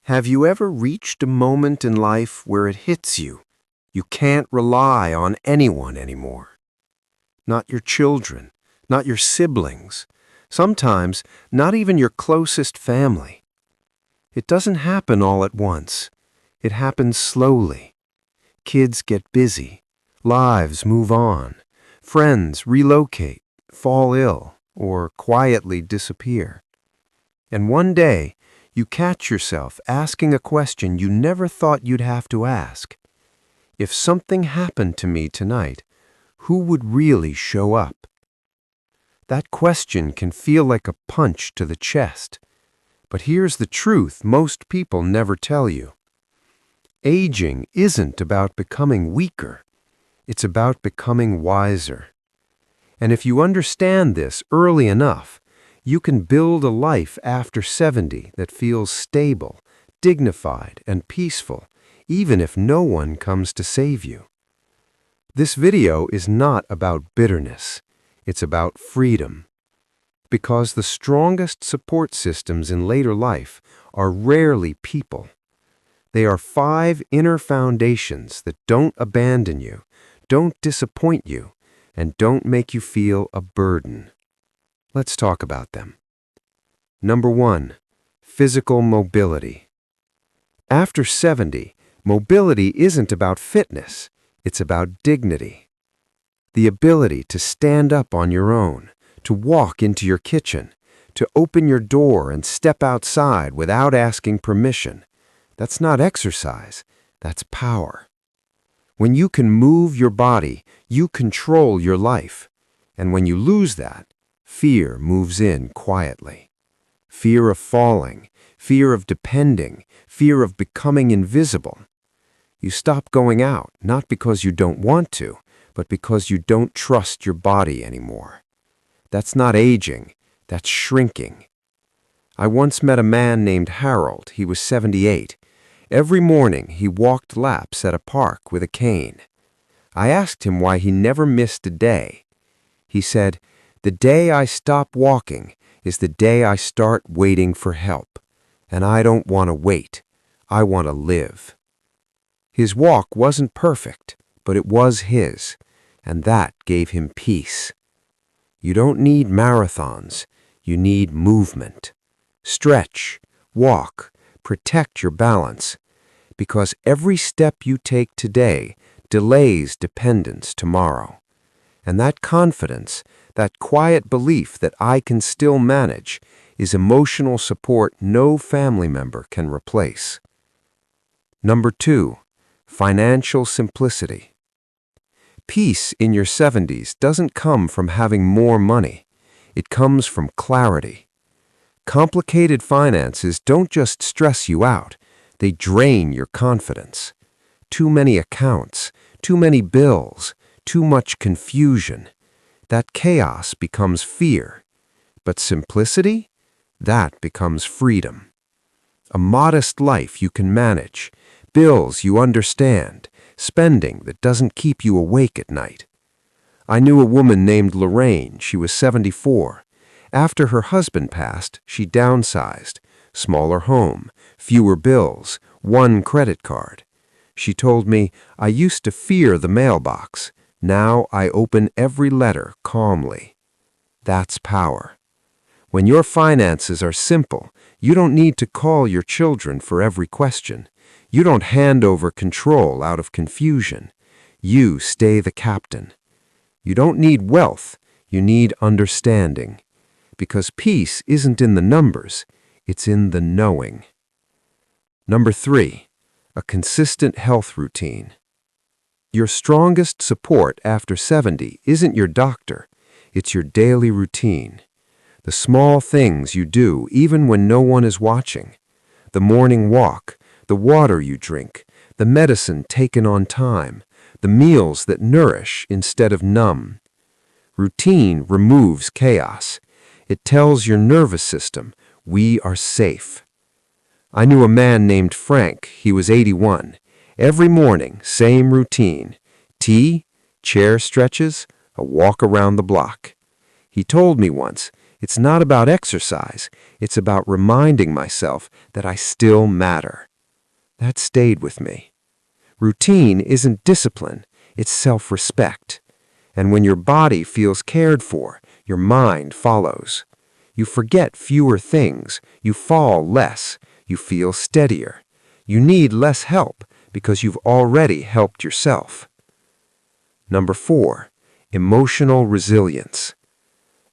Have you ever reached a moment in life where it hits you? You can't rely on anyone anymore. Not your children, not your siblings, sometimes not even your closest family. It doesn't happen all at once. It happens slowly. Kids get busy. Lives move on. Friends relocate, fall ill, or quietly disappear. And one day, you catch yourself asking a question you never thought you'd have to ask. If something happened to me tonight, who would really show up? That question can feel like a punch to the chest. But here's the truth most people never tell you. Aging isn't about becoming weaker. It's about becoming wiser. And if you understand this early enough, you can build a life after 70 that feels stable, dignified, and peaceful, even if no one comes to save you. This video is not about bitterness. It's about freedom. Because the strongest support systems in later life are rarely people. They are 5 inner foundations that don't abandon you, don't disappoint you, and don't make you feel a burden. Let's talk about them. Number 1, physical mobility. After 70, mobility isn't about fitness, it's about dignity. The ability to stand up on your own, to walk into your kitchen, to open your door and step outside without asking permission. That's not exercise, that's power. When you can move your body, you control your life. And when you lose that, fear moves in quietly. Fear of falling, fear of depending, fear of becoming invisible. You stop going out, not because you don't want to, but because you don't trust your body anymore. That's not aging, that's shrinking. I once met a man named Harold. He was 78. Every morning he walked laps at a park with a cane. I asked him why he never missed a day. He said, "The day I stop walking is the day I start waiting for help. And I don't want to wait. I want to live." His walk wasn't perfect, but it was his, and that gave him peace. You don't need marathons. You need movement. Stretch, walk, protect your balance, because every step you take today delays dependence tomorrow. And that confidence, that quiet belief that I can still manage, is emotional support no family member can replace. Number 2, financial simplicity. Peace in your 70s doesn't come from having more money. It comes from clarity. Complicated finances don't just stress you out, they drain your confidence. Too many accounts, too many bills, too much confusion. That chaos becomes fear. But simplicity? That becomes freedom. A modest life you can manage, bills you understand, spending that doesn't keep you awake at night. I knew a woman named Lorraine. She was 74. After her husband passed, she downsized. Smaller home, fewer bills, 1 credit card. She told me, "I used to fear the mailbox. Now I open every letter calmly." That's power. When your finances are simple, you don't need to call your children for every question. You don't hand over control out of confusion. You stay the captain. You don't need wealth, you need understanding. Because peace isn't in the numbers, it's in the knowing. Number 3, a consistent health routine. Your strongest support after 70 isn't your doctor, it's your daily routine. The small things you do even when no one is watching. The morning walk, the water you drink, the medicine taken on time, the meals that nourish instead of numb. Routine removes chaos. It tells your nervous system, we are safe. I knew a man named Frank. He was 81. Every morning, same routine. Tea, chair stretches, a walk around the block. He told me once, It's not about exercise. It's about reminding myself that I still matter. That stayed with me. Routine isn't discipline, it's self-respect. And when your body feels cared for, your mind follows. You forget fewer things, you fall less, you feel steadier. You need less help because you've already helped yourself. Number 4, emotional resilience.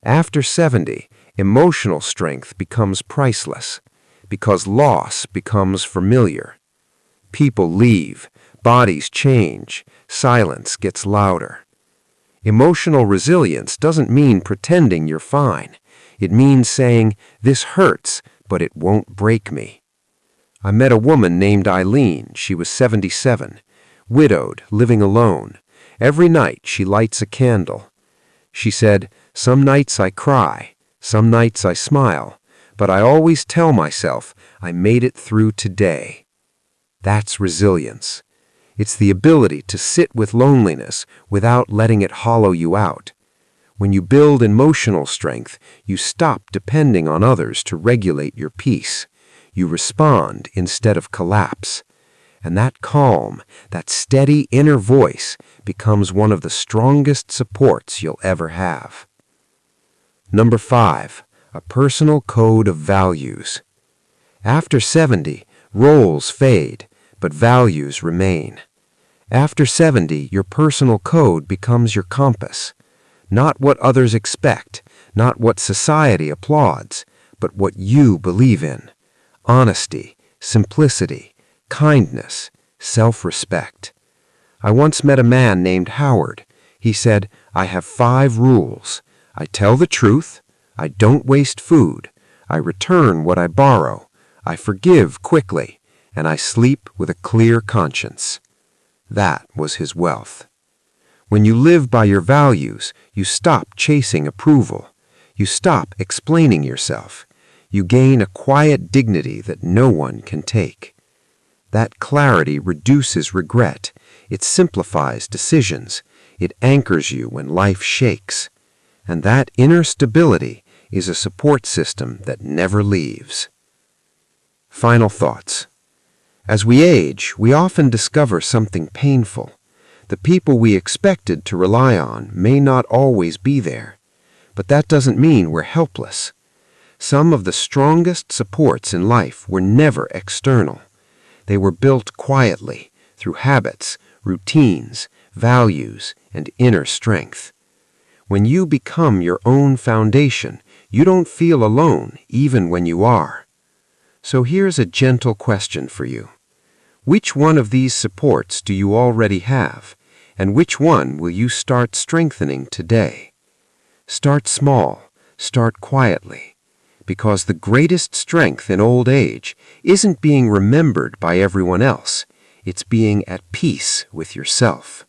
After 70, emotional strength becomes priceless because loss becomes familiar. People leave, bodies change, silence gets louder. Emotional resilience doesn't mean pretending you're fine. It means saying, "This hurts, but it won't break me." I met a woman named Eileen. She was 77, widowed, living alone. Every night she lights a candle. She said, "Some nights I cry, some nights I smile, but I always tell myself I made it through today." That's resilience. It's the ability to sit with loneliness without letting it hollow you out. When you build emotional strength, you stop depending on others to regulate your peace. You respond instead of collapse. And that calm, that steady inner voice becomes one of the strongest supports you'll ever have. Number 5, a personal code of values. After 70, roles fade, but values remain. After 70, your personal code becomes your compass. Not what others expect, not what society applauds, but what you believe in. Honesty, simplicity, kindness, self-respect. I once met a man named Howard. He said, "I have 5 rules. I tell the truth. I don't waste food. I return what I borrow. I forgive quickly. And I sleep with a clear conscience." That was his wealth. When you live by your values, you stop chasing approval. You stop explaining yourself. You gain a quiet dignity that no one can take. That clarity reduces regret. It simplifies decisions. It anchors you when life shakes. And that inner stability is a support system that never leaves. Final thoughts. As we age, we often discover something painful. The people we expected to rely on may not always be there. But that doesn't mean we're helpless. Some of the strongest supports in life were never external. They were built quietly through habits, routines, values, and inner strength. When you become your own foundation, you don't feel alone even when you are. So here's a gentle question for you. Which one of these supports do you already have, and which one will you start strengthening today? Start small, start quietly, because the greatest strength in old age isn't being remembered by everyone else, it's being at peace with yourself.